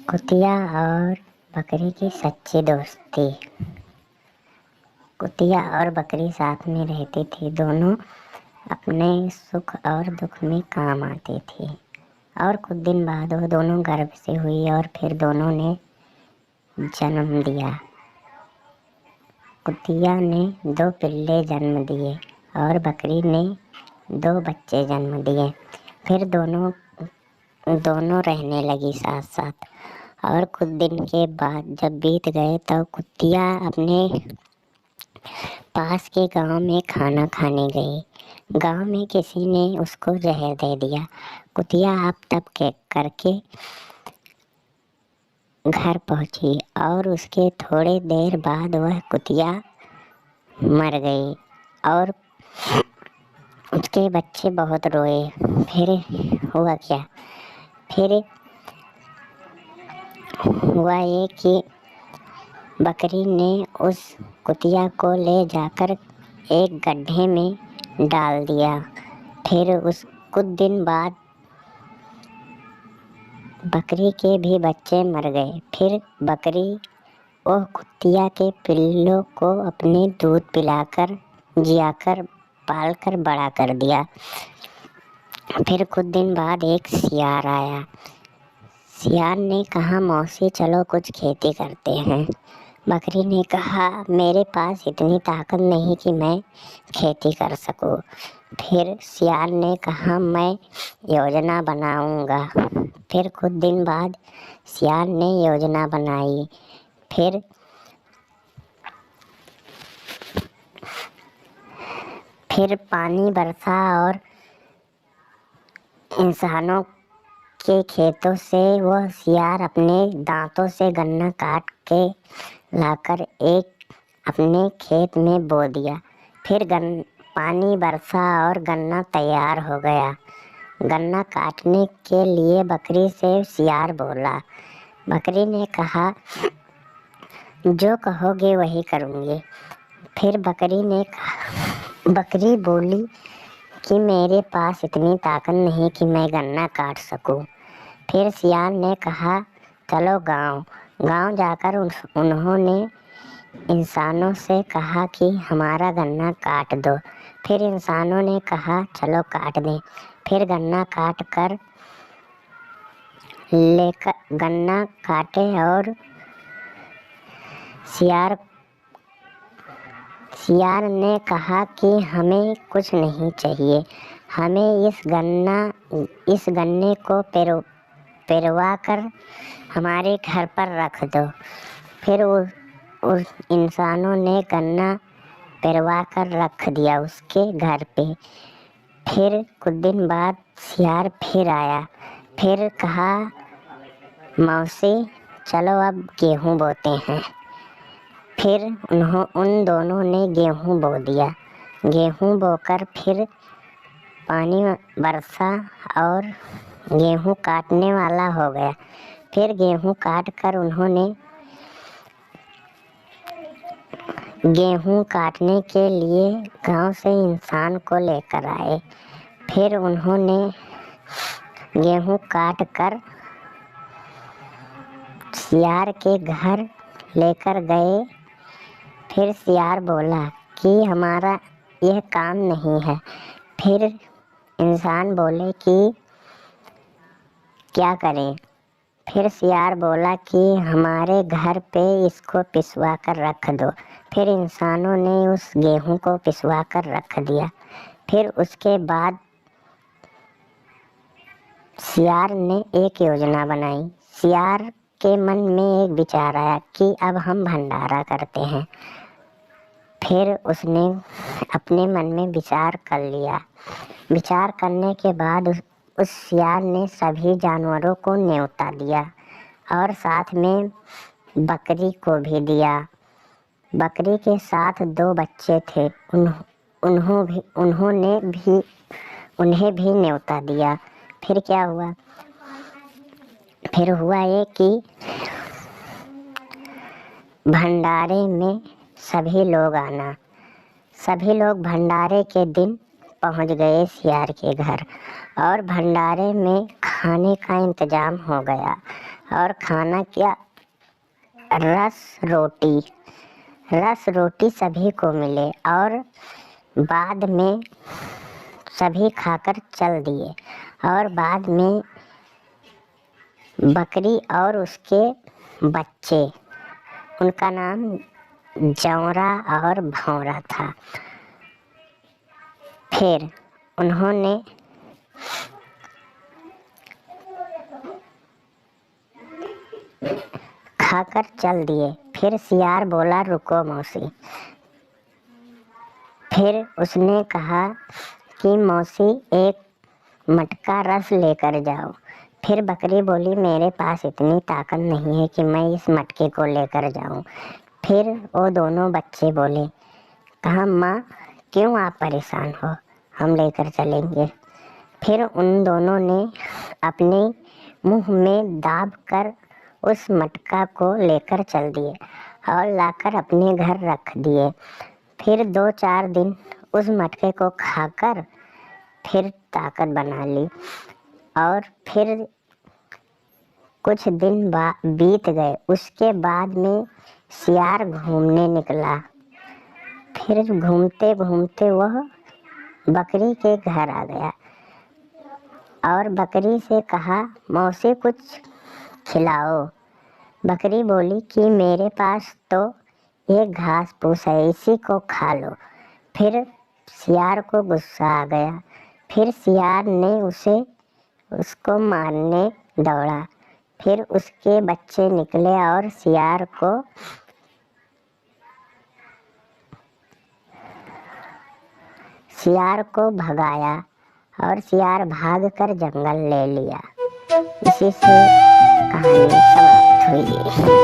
कुतिया और बकरी की सच्ची दोस्ती। कुतिया और बकरी साथ में रहती थी। दोनों अपने सुख और दुख में काम आती थी। और कुछ दिन बाद वो दोनों गर्भ से हुई और फिर दोनों ने जन्म दिया। कुतिया ने 2 पिल्ले जन्म दिए और बकरी ने 2 बच्चे जन्म दिए। फिर दोनों रहने लगी साथ साथ। और कुछ दिन के बाद जब बीत गए तब कुतिया अपने पास के गांव में खाना खाने गई। गांव में किसी ने उसको जहर दे दिया। कुतिया आप तब के करके घर पहुंची और उसके थोड़े देर बाद वह कुतिया मर गई और उसके बच्चे बहुत रोए। फिर हुआ क्या? फिर हुआ ये कि बकरी ने उस कुतिया को ले जाकर एक गड्ढे में डाल दिया। फिर कुछ दिन बाद बकरी के भी बच्चे मर गए। फिर बकरी वो कुतिया के पिल्लों को अपने दूध पिलाकर जियाकर पालकर बड़ा कर दिया। फिर कुछ दिन बाद एक सियार आया। सियार ने कहा, मौसी चलो कुछ खेती करते हैं। बकरी ने कहा, मेरे पास इतनी ताकत नहीं कि मैं खेती कर सकूं। फिर सियार ने कहा, मैं योजना बनाऊंगा। फिर कुछ दिन बाद सियार ने योजना बनाई। फिर पानी बरसा और इंसानों के खेतों से वह सियार अपने दांतों से गन्ना काट के लाकर एक अपने खेत में बो दिया। फिर पानी बरसा और गन्ना तैयार हो गया। गन्ना काटने के लिए बकरी से सियार बोला। बकरी ने कहा, जो कहोगे वही करूँगी। फिर बकरी बोली कि मेरे पास इतनी ताकत नहीं कि मैं गन्ना काट सकूं। फिर सियार ने कहा, चलो गांव जाकर उन्होंने इंसानों से कहा कि हमारा गन्ना काट दो। फिर इंसानों ने कहा, चलो काट दें। फिर गन्ना काटे और सियार ने कहा कि हमें कुछ नहीं चाहिए, हमें इस गन्ने को पेरवा कर हमारे घर पर रख दो। फिर उस इंसानों ने गन्ना पेरवा कर रख दिया उसके घर पे। फिर कुछ दिन बाद सियार फिर आया। फिर कहा, मौसी चलो अब गेहूँ बोते हैं। फिर उन दोनों ने गेहूँ बो दिया। गेहूँ बोकर फिर पानी बरसा और गेहूँ काटने वाला हो गया। फिर गेहूँ काट कर उन्होंने गेहूँ काटने के लिए गांव से इंसान को लेकर आए। फिर उन्होंने गेहूँ काट कर सियार के घर लेकर गए। फिर सियार बोला कि हमारा यह काम नहीं है। फिर इंसान बोले कि क्या करें? फिर सियार बोला कि हमारे घर पे इसको पिसवा कर रख दो। फिर इंसानों ने उस गेहूं को पिसवा कर रख दिया। फिर उसके बाद सियार ने एक योजना बनाई। सियार के मन में एक विचार आया कि अब हम भंडारा करते हैं। फिर उसने अपने मन में विचार कर लिया। विचार करने के बाद उस सियार ने सभी जानवरों को न्योता दिया और साथ में बकरी को भी दिया। बकरी के साथ 2 बच्चे थे, उन्हें भी न्योता दिया। फिर क्या हुआ? फिर हुआ ये कि भंडारे में सभी लोग भंडारे के दिन पहुंच गए सियार के घर और भंडारे में खाने का इंतजाम हो गया। और खाना क्या, रस रोटी सभी को मिले। और बाद में सभी खाकर चल दिए। और बाद में बकरी और उसके बच्चे, उनका नाम जौरा और भौरा था, फिर उन्होंने खाकर चल दिए। फिर सियार बोला, रुको मौसी। फिर उसने कहा कि मौसी एक मटका रस लेकर जाओ। फिर बकरी बोली, मेरे पास इतनी ताकत नहीं है कि मैं इस मटके को लेकर जाऊं। फिर वो दोनों बच्चे बोले, कहा माँ क्यों आप परेशान हो, हम लेकर चलेंगे। फिर उन दोनों ने अपने मुंह में दाब कर उस मटका को लेकर चल दिए और लाकर अपने घर रख दिए। फिर 2-4 दिन उस मटके को खाकर फिर ताकत बना ली। और फिर कुछ दिन बीत गए। उसके बाद में सियार घूमने निकला। फिर घूमते घूमते वह बकरी के घर आ गया और बकरी से कहा, मौसी कुछ खिलाओ। बकरी बोली कि मेरे पास तो एक घास फूस है, इसी को खा लो। फिर सियार को गुस्सा आ गया। फिर सियार ने उसको मारने दौड़ा। फिर उसके बच्चे निकले और सियार को भगाया और सियार भागकर जंगल ले लिया। इसी से कहानी समाप्त हुई।